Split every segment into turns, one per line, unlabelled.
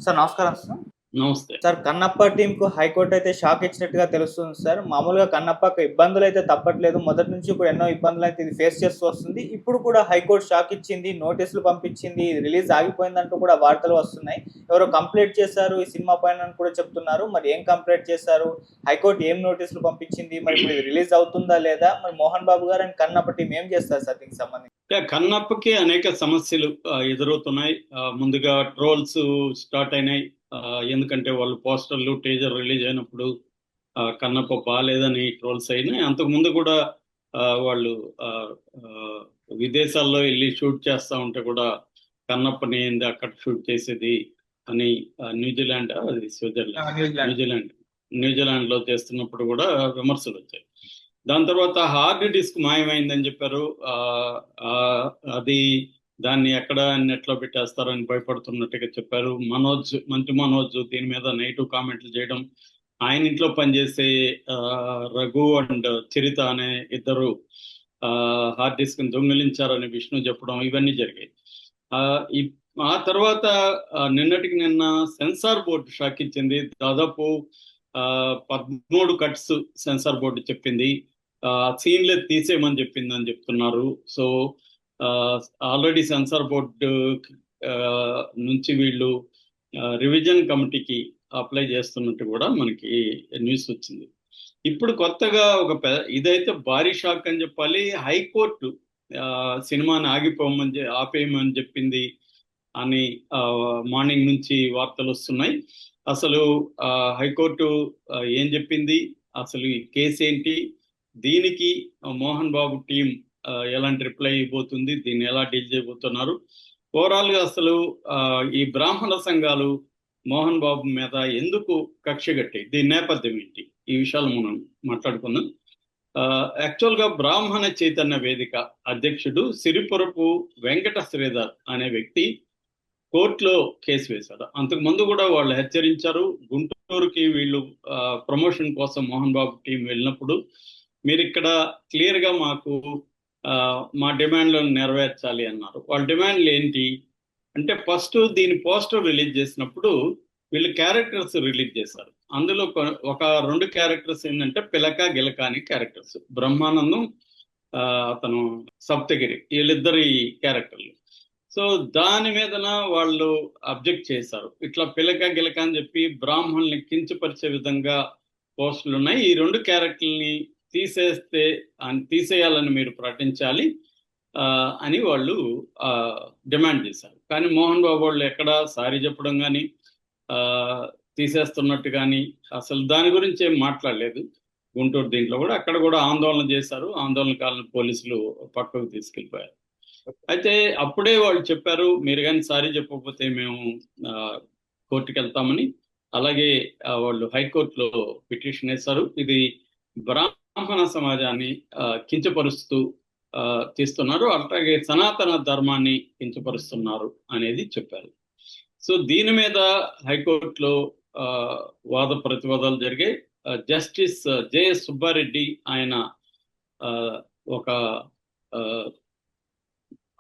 Sir నమస్కారం sir.
నమస్తే.
Sir Kannappa టీమ్‌కు high court అయితే షాక్ ఇచ్చినట్టుగా తెలుస్తుంది సార్. మామూలుగా కన్నప్పకి ఇబ్బందులైతే తప్పట్లేదు. మొదటి నుంచి కూడా ఎన్నో ఇబ్బందులైతే ఇది ఫేస్ చేస్తూ వస్తుంది. ఇప్పుడు కూడా హైకోర్ట్ షాక్ ఇచ్చింది. నోటీసులు పంపించింది. రిలీజ్ ఆగిపోయిందంటూ కూడా వార్తలు వస్తున్నాయి. ఎవరో కంప్లెయింట్ చేశారు ఈ సినిమా పైన అని కూడా చెప్తున్నారు. మరి ఏం కంప్లెయింట్ చేశారు? హైకోర్ట్ ఏం నోటీసులు పంపించింది? మరి ఇప్పుడు ఇది రిలీజ్ అవుతుందా లేదా? మరి మోహన్ బాబు గారు అండ్ కన్నప్ప టీమ్ ఏం చేస్తారు సార్ దీనికి సంబంధించి?
కన్నప్పకి అనేక సమస్యలు ఎదురవుతున్నాయి. ముందుగా ట్రోల్స్ స్టార్ట్ అయినాయి. ఎందుకంటే వాళ్ళు పోస్టర్లు టీజర్ రిలీజ్ అయినప్పుడు కన్నప్ప బాగాలేదని ట్రోల్స్ అయినాయి. అంతకు ముందు కూడా వాళ్ళు విదేశాల్లో వెళ్ళి షూట్ చేస్తూ ఉంటే కూడా కన్నప్పని ఏంది అక్కడ షూట్ చేసేది అని న్యూజిలాండ్ అది స్విట్జర్లాండ్ న్యూజిలాండ్ లో చేస్తున్నప్పుడు కూడా విమర్శలు వచ్చాయి. దాని తర్వాత హార్డ్ డిస్క్ మాయమైందని చెప్పారు. అది దాన్ని ఎక్కడ నెట్లో పెట్టేస్తారని భయపడుతున్నట్టుగా చెప్పారు. మంచు మనోజ్ దీని మీద నెగిటివ్ కామెంట్లు చేయడం, ఆయన ఇంట్లో పనిచేసే రఘు అండ్ చరిత అనే ఇద్దరు హార్డ్ డిస్క్ దొంగిలించారని విష్ణు చెప్పడం, ఇవన్నీ జరిగాయి. ఆ తర్వాత నిన్నటికి నిన్న సెన్సార్ బోర్డు షాక్ ఇచ్చింది. దాదాపు 13 కట్స్ సెన్సార్ బోర్డు చెప్పింది. సీన్లే తీసేయమని చెప్పిందని చెప్తున్నారు. సో ఆల్రెడీ సెన్సార్ బోర్డు నుంచి వీళ్ళు రివిజన్ కమిటీకి అప్లై చేస్తున్నట్టు కూడా మనకి న్యూస్ వచ్చింది. ఇప్పుడు కొత్తగా ఇదైతే భారీ షాక్ అని చెప్పాలి. హైకోర్టు సినిమాని ఆపేయమని చెప్పింది అని మార్నింగ్ నుంచి వార్తలు వస్తున్నాయి. అసలు హైకోర్టు ఏం చెప్పింది, అసలు ఈ కేసు ఏంటి, దీనికి మోహన్ బాబు టీం ఎలాంటి రిప్లై ఇవ్వబోతుంది, దీన్ని ఎలా డీల్ చేయబోతున్నారు, ఓవరాల్ గా అసలు ఈ బ్రాహ్మణ సంఘాలు మోహన్ బాబు మీద ఎందుకు కక్ష కట్టాయి, దీని నేపథ్యం ఏంటి, ఈ విషయాలు మనం మాట్లాడుకుందాం. యాక్చువల్ గా బ్రాహ్మణ చైతన్య వేదిక అధ్యక్షుడు సిరిపురపు వెంకట శ్రీధర్ అనే వ్యక్తి కోర్టులో కేసు వేశారు. అంతకు ముందు కూడా వాళ్ళు హెచ్చరించారు. గుంటూరుకి వీళ్ళు ప్రమోషన్ కోసం మోహన్ బాబు టీం వెళ్ళినప్పుడు మీరు ఇక్కడ క్లియర్ గా మాకు మా డిమాండ్లను నెరవేర్చాలి అన్నారు. వాళ్ళ డిమాండ్లు ఏంటి అంటే, ఫస్ట్ దీని పోస్టర్ రిలీజ్ చేసినప్పుడు వీళ్ళు క్యారెక్టర్స్ రిలీజ్ చేశారు. అందులో ఒక 2 క్యారెక్టర్స్ ఏంటంటే పిలక గిలక అని క్యారెక్టర్స్, బ్రహ్మానందం అతను సప్తగిరి, వీళ్ళిద్దరి క్యారెక్టర్లు. సో దాని మీదన వాళ్ళు అబ్జెక్ట్ చేశారు. ఇట్లా పిలక గిలక అని చెప్పి బ్రాహ్మణుల్ని కించపరిచే విధంగా పోస్టులు ఉన్నాయి, ఈ 2 క్యారెక్టర్ని తీసేయాలని మీరు ప్రకటించాలి అని వాళ్ళు డిమాండ్ చేశారు. కానీ మోహన్ బాబు వాళ్ళు ఎక్కడ సారీ చెప్పడం కానీ తీసేస్తున్నట్టు కానీ అసలు దాని గురించి ఏం మాట్లాడలేదు. గుంటూరు దీంట్లో కూడా అక్కడ కూడా ఆందోళన చేశారు. ఆందోళనకారులను పోలీసులు పక్కకు తీసుకెళ్ళిపోయారు. అయితే అప్పుడే వాళ్ళు చెప్పారు, మీరు కానీ సారీ చెప్పకపోతే మేము కోర్టుకు వెళ్తామని. అలాగే వాళ్ళు హైకోర్టులో పిటిషన్ వేశారు. ఇది బ్రాహ్మణ సమాజాన్ని కించపరుస్తూ తీస్తున్నారు, అలాగే సనాతన ధర్మాన్ని కించపరుస్తున్నారు అనేది చెప్పారు. సో దీని మీద హైకోర్టులో వాద ప్రతివాదాలు జరిగాయి. జస్టిస్ జేఎస్ సుబ్బారెడ్డి ఆయన ఒక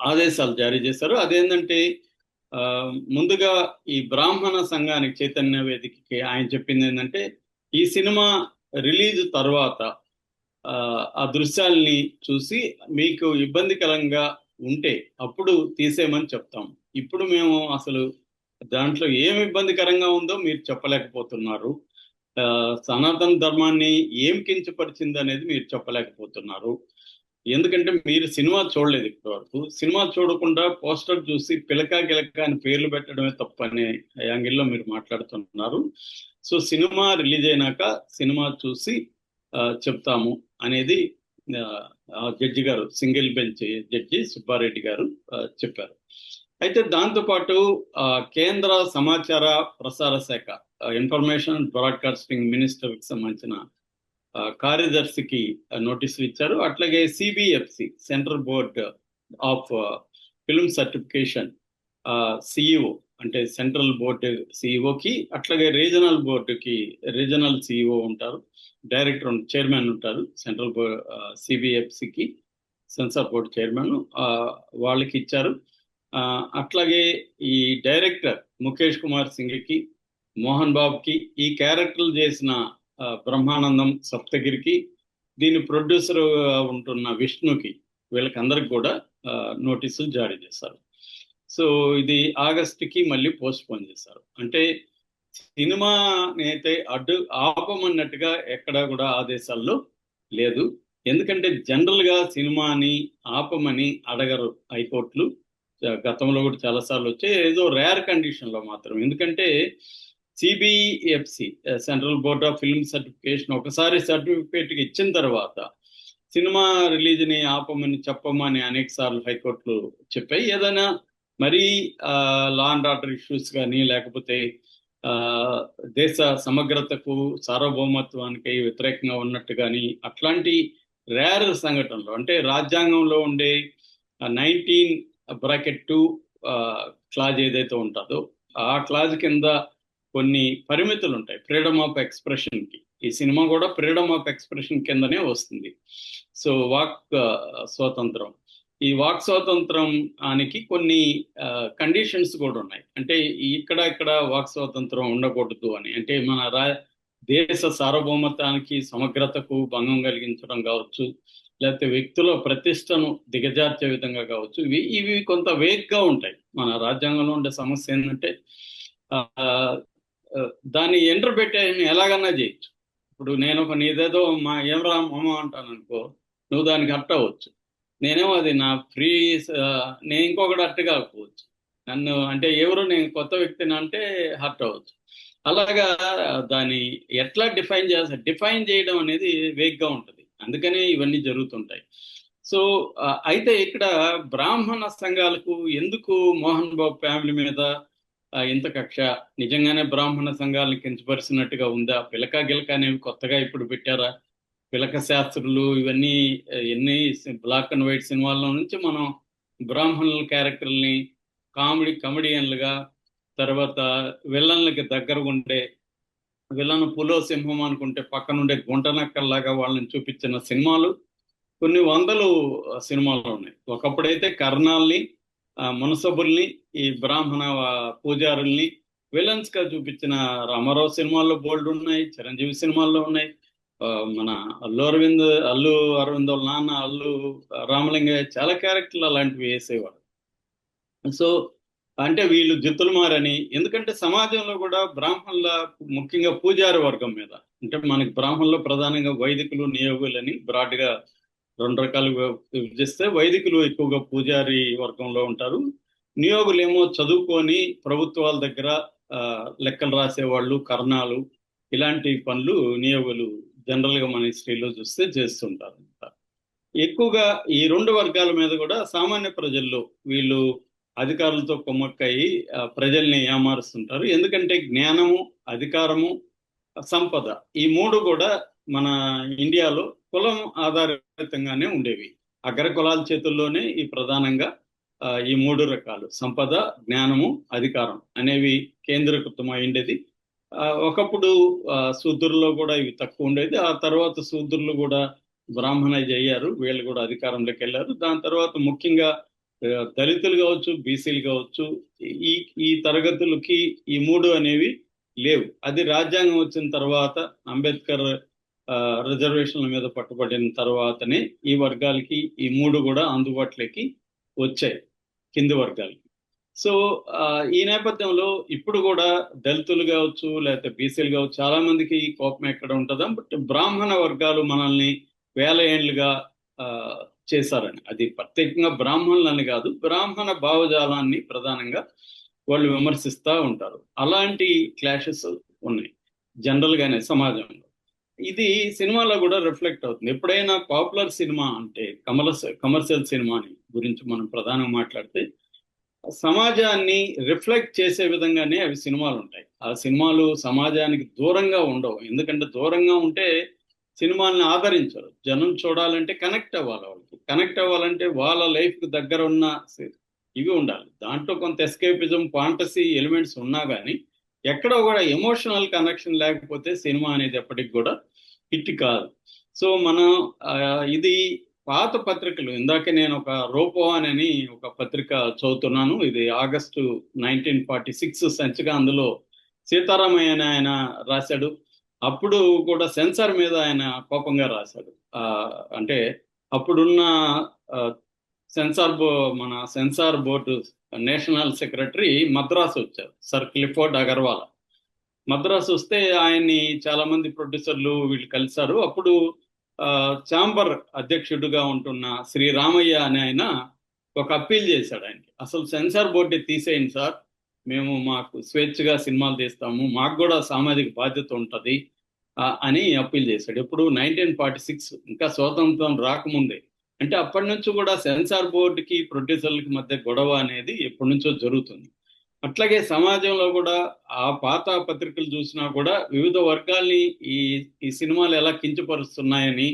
ఆదేశాలు జారీ చేశారు. అదేంటంటే ముందుగా ఈ బ్రాహ్మణ సంఘానికి చైతన్య వేదికకి ఆయన చెప్పింది ఏంటంటే, ఈ సినిమా రిలీజ్ తర్వాత ఆ దృశ్యాల్ని చూసి మీకు ఇబ్బందికరంగా ఉంటే అప్పుడు తీసేయమని చెప్తాం. ఇప్పుడు మేము అసలు దాంట్లో ఏం ఇబ్బందికరంగా ఉందో మీరు చెప్పలేకపోతున్నారు, సనాతన ధర్మాన్ని ఏం కించపరిచింది అనేది మీరు చెప్పలేకపోతున్నారు. ఎందుకంటే మీరు సినిమా చూడలేదు ఇప్పటి వరకు. సినిమా చూడకుండా పోస్టర్ చూసి పిలక గిలక అని పేర్లు పెట్టడమే తప్పు అనే యాంగిల్లో మీరు మాట్లాడుతున్నారు. సో సినిమా రిలీజ్ అయినాక సినిమా చూసి చెప్తాము అనేది జడ్జి గారు, సింగిల్ బెంచ్ జడ్జి సుబ్బారెడ్డి గారు చెప్పారు. అయితే దాంతోపాటు కేంద్ర సమాచార ప్రసార శాఖ, ఇన్ఫర్మేషన్ బ్రాడ్కాస్టింగ్ మినిస్టర్కి సంబంధించిన కార్యదర్శికి నోటీసులు ఇచ్చారు. అట్లాగే CBFC, central board of film certification CEO, అంటే సెంట్రల్ బోర్డు సిఇఓకి, అట్లాగే రీజనల్ బోర్డుకి రీజనల్ సిఇఓ ఉంటారు, డైరెక్టర్ చైర్మన్ ఉంటారు. సెంట్రల్ సిబిఎఫ్సికి సెన్సార్ బోర్డు చైర్మన్ వాళ్ళకి ఇచ్చారు. అట్లాగే ఈ డైరెక్టర్ ముఖేష్ కుమార్ సింగ్కి, మోహన్ బాబుకి, ఈ క్యారెక్టర్లు చేసిన బ్రహ్మానందం సప్తగిరికి, దీని ప్రొడ్యూసర్ ఉంటున్న విష్ణుకి, వీళ్ళకందరికి కూడా నోటీసులు జారీ చేశారు. సో ఇది ఆగస్టుకి మళ్ళీ పోస్ట్పోన్ చేశారు. అంటే సినిమాని అయితే ఆపమన్నట్టుగా ఎక్కడా కూడా ఆదేశాల్లో లేదు. ఎందుకంటే జనరల్ గా సినిమాని ఆపమని అడగరు హైకోర్టులు. గతంలో కూడా చాలాసార్లు వచ్చాయి, ఏదో రేర్ కండిషన్ లో మాత్రం. ఎందుకంటే CBFC, central board of film certification, ఒకసారి సర్టిఫికేట్ ఇచ్చిన తర్వాత సినిమా రిలీజ్ ని ఆపమని చెప్పమని అనేక సార్లు హైకోర్టులు చెప్పాయి. ఏదైనా మరీ లా అండ్ ఆర్డర్ ఇష్యూస్ కానీ, లేకపోతే దేశ సమగ్రతకు, సార్వభౌమత్వానికి వ్యతిరేకంగా ఉన్నట్టు కానీ, అట్లాంటి రేర్ సంఘటనలు, అంటే రాజ్యాంగంలో ఉండే 19(2) క్లాజ్ ఏదైతే ఉంటుందో ఆ క్లాజ్ కింద కొన్ని పరిమితులు ఉంటాయి ఫ్రీడమ్ ఆఫ్ ఎక్స్ప్రెషన్ కి. ఈ సినిమా కూడా ఫ్రీడమ్ ఆఫ్ ఎక్స్ప్రెషన్ కిందనే వస్తుంది. సో వాక్ స్వాతంత్రం, ఈ వాక్ స్వాతంత్రానికి కొన్ని కండిషన్స్ కూడా ఉన్నాయి. అంటే ఇక్కడ వాక్ స్వాతంత్రం ఉండకూడదు అని, అంటే మన దేశ సార్వభౌమత్వానికి, సమగ్రతకు భంగం కలిగించడం కావచ్చు, లేకపోతే వ్యక్తుల ప్రతిష్టను దిగజార్చే విధంగా కావచ్చు, ఇవి కొంత వేగ్గా ఉంటాయి. మన రాజ్యాంగంలో ఉండే సమస్య ఏంటంటే దాన్ని ఎంటర్ పెట్టే ఎలాగన్నా చేయొచ్చు. ఇప్పుడు నేను నీదేదో ఏం రా మామ అంటాను అనుకో, నువ్వు దానికి హర్ట్ అవ్వచ్చు. నేనేమో అది నా ఫ్రీ, నేను ఇంకొకటి హర్ట్ కాకపోవచ్చు. నన్ను అంటే ఎవరు, నేను కొత్త వ్యక్తిని అంటే హర్ట్ అవ్వచ్చు. అలాగా దాన్ని ఎట్లా డిఫైన్ చేయడం అనేది వేగ్గా ఉంటుంది. అందుకనే ఇవన్నీ జరుగుతుంటాయి. సో అయితే ఇక్కడ బ్రాహ్మణ సంఘాలకు ఎందుకు మోహన్ బాబు ఫ్యామిలీ మీద ఇంత కక్ష? నిజంగానే బ్రాహ్మణ సంఘాలను కించపరిచినట్టుగా ఉందా? పిలక గిలక అనేవి కొత్తగా ఇప్పుడు పెట్టారా? పిలక శాస్త్రులు ఇవన్నీ ఎన్ని బ్లాక్ అండ్ వైట్ సినిమాల్లో నుంచి మనం బ్రాహ్మణుల క్యారెక్టర్ని కమెడియన్లుగా, తర్వాత విలన్లకి దగ్గరగా ఉండే విలన్ పులో సింహం అనుకుంటే పక్కనుండే గుంటనక్కల్లాగా వాళ్ళని చూపించిన సినిమాలు కొన్ని వందలు సినిమాలు ఉన్నాయి. ఒకప్పుడైతే కర్ణాల్ని, మునసబుల్ని, ఈ బ్రాహ్మణ పూజారుల్ని విలన్స్ గా చూపించిన రామారావు సినిమాల్లో బోల్డ్ ఉన్నాయి, చిరంజీవి సినిమాల్లో ఉన్నాయి. మన అల్లు అరవింద్ వాళ్ళ నాన్న అల్లు రామలింగయ్య చాలా క్యారెక్టర్లు అలాంటివి వేసేవాడు. సో అంటే వీళ్ళు జిత్తులు మారని, ఎందుకంటే సమాజంలో కూడా బ్రాహ్మణుల, ముఖ్యంగా పూజారి వర్గం మీద, అంటే మనకి బ్రాహ్మణులు ప్రధానంగా వైదికులు, నియోగులని బ్రాడ్గా 2 రకాలుగా విభజిస్తే, వైదికులు ఎక్కువగా పూజారి వర్గంలో ఉంటారు. నియోగులు ఏమో చదువుకొని ప్రభుత్వాల దగ్గర లెక్కలు రాసేవాళ్ళు, కర్ణాలు, ఇలాంటి పనులు నియోగులు జనరల్గా మన హిస్టరీలో చూస్తే చేస్తుంటారు. ఎక్కువగా ఈ 2 వర్గాల మీద కూడా సామాన్య ప్రజల్లో వీళ్ళు అధికారులతో కొమ్మక్కయి ప్రజల్ని ఏమారుస్తుంటారు. ఎందుకంటే జ్ఞానము, అధికారము, సంపద, ఈ 3 కూడా మన ఇండియాలో కులం ఆధారితంగానే ఉండేవి. అగ్ర కులాల చేతుల్లోనే ఈ ప్రధానంగా ఈ 3 రకాలు సంపద, జ్ఞానము, అధికారం అనేవి కేంద్రీకృతం అయిండేది. ఒకప్పుడు శూద్రుల్లో కూడా ఇవి తక్కువ ఉండేది. ఆ తర్వాత శూద్రులు కూడా బ్రాహ్మణైజ్ అయ్యారు, వీళ్ళు కూడా అధికారంలోకి వెళ్ళారు. దాని తర్వాత ముఖ్యంగా దళితులు కావచ్చు, బీసీలు కావచ్చు, ఈ తరగతులకి ఈ 3 అనేవి లేవు. అది రాజ్యాంగం వచ్చిన తర్వాత, అంబేద్కర్ రిజర్వేషన్ల మీద పట్టుబడిన తర్వాతనే ఈ వర్గాలకి ఈ 3 కూడా అందుబాటులోకి వచ్చాయి, కింది వర్గాలకి. సో ఈ నేపథ్యంలో ఇప్పుడు కూడా దళితులు కావచ్చు, లేకపోతే బీసీలు కావచ్చు, చాలా మందికి కోపం ఎక్కడ ఉంటుందా, బట్ బ్రాహ్మణ వర్గాలు మనల్ని వేల ఏళ్లుగా చేశారని, అది ప్రత్యేకంగా బ్రాహ్మణులని కాదు, బ్రాహ్మణ భావజాలాన్ని ప్రధానంగా వాళ్ళు విమర్శిస్తూ ఉంటారు. అలాంటి క్లాషెస్ ఉన్నాయి జనరల్ గానే సమాజంలో. ఇది సినిమాలో కూడా రిఫ్లెక్ట్ అవుతుంది. ఎప్పుడైనా పాపులర్ సినిమా అంటే కమర్షియల్ సినిమాని గురించి మనం ప్రధానంగా మాట్లాడితే, సమాజాన్ని రిఫ్లెక్ట్ చేసే విధంగానే అవి సినిమాలు ఉంటాయి. ఆ సినిమాలు సమాజానికి దూరంగా ఉండవు. ఎందుకంటే దూరంగా ఉంటే సినిమాల్ని ఆదరించరు. జనం చూడాలంటే కనెక్ట్ అవ్వాలి. వాళ్ళకి కనెక్ట్ అవ్వాలంటే వాళ్ళ లైఫ్కి దగ్గర ఉన్న ఇవి ఉండాలి. దాంట్లో కొంత ఎస్కేపిజం, ఫాంటసీ ఎలిమెంట్స్ ఉన్నా కానీ ఎక్కడో కూడా ఎమోషనల్ కనెక్షన్ లేకపోతే సినిమా అనేది ఎప్పటికి కూడా హిట్ కాదు. సో మనం ఇది పాత పత్రికలు ఇందాక నేను ఒక రూపవాన్ అని ఒక పత్రిక చదువుతున్నాను. ఇది ఆగస్టు 1946 సంచిక. అందులో సీతారామయ్య అని ఆయన రాశాడు. అప్పుడు కూడా సెన్సార్ మీద ఆయన కోపంగా రాశాడు. అంటే అప్పుడున్న ఆ, మన censor board national secretary Madras వచ్చారు, సర్ క్లిఫోర్డ్ అగర్వాల్. మద్రాసు వస్తే ఆయన్ని చాలా మంది ప్రొడ్యూసర్లు వీళ్ళు కలిశారు. అప్పుడు ఛాంబర్ అధ్యక్షుడిగా ఉంటున్న శ్రీ రామయ్య అనే ఆయన ఒక అప్పీల్ చేశాడు ఆయనకి, అసలు సెన్సార్ బోర్డు తీసేయండి సార్, మేము మాకు స్వేచ్ఛగా సినిమాలు తీస్తాము, మాకు కూడా సామాజిక బాధ్యత ఉంటుంది అని అప్పీల్ చేశాడు. ఇప్పుడు 1946, ఇంకా స్వాతంత్రం రాకముందే. అంటే అప్పటి నుంచి కూడా సెన్సార్ బోర్డుకి ప్రొడ్యూసర్లకి మధ్య గొడవ అనేది ఎప్పటి నుంచో జరుగుతుంది. అట్లాగే సమాజంలో కూడా ఆ పాత పత్రికలు చూసినా కూడా వివిధ వర్గాల్ని ఈ ఈ సినిమాలు ఎలా కించపరుస్తున్నాయని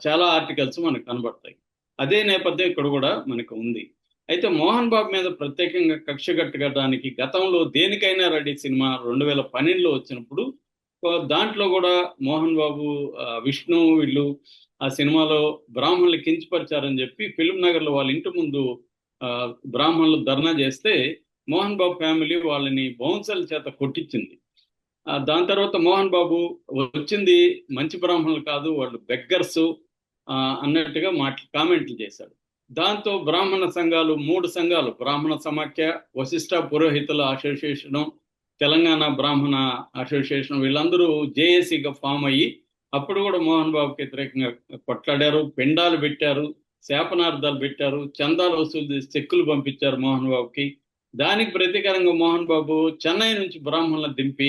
చాలా ఆర్టికల్స్ మనకు కనబడతాయి. అదే నేపథ్యం ఇక్కడ కూడా మనకు ఉంది. అయితే మోహన్ బాబు మీద ప్రత్యేకంగా కక్ష కట్టడానికి గతంలో దేనికైనా రెడీ సినిమా 2012లో వచ్చినప్పుడు దాంట్లో కూడా మోహన్ బాబు, విష్ణు వీళ్ళు ఆ సినిమాలో బ్రాహ్మణులు కించపరిచారని చెప్పి ఫిల్మ్ నగర్లో వాళ్ళ ఇంటి ముందు బ్రాహ్మణులు ధర్నా చేస్తే మోహన్ బాబు ఫ్యామిలీ వాళ్ళని బౌన్సర్ల చేత కొట్టించింది. దాని తర్వాత మోహన్ బాబు వచ్చింది మంచి బ్రాహ్మణులు కాదు, వాళ్ళు బెగ్గర్స్ అన్నట్టుగా కామెంట్లు చేశాడు. దాంతో బ్రాహ్మణ సంఘాలు 3 సంఘాలు, బ్రాహ్మణ సమాఖ్య, వశిష్ఠ పురోహితుల అసోసియేషను, తెలంగాణ బ్రాహ్మణ అసోసియేషన్, వీళ్ళందరూ జేఏసీగా ఫామ్ అయ్యి అప్పుడు కూడా మోహన్ బాబుకి వ్యతిరేకంగా కొట్లాడారు, పిండాలు పెట్టారు, శాపనార్థాలు పెట్టారు, చందాలు వసూలు చేసి చెక్కులు పంపించారు మోహన్ బాబుకి. దానికి ప్రతీకారంగా మోహన్ బాబు చెన్నై నుంచి బ్రాహ్మణులను దింపి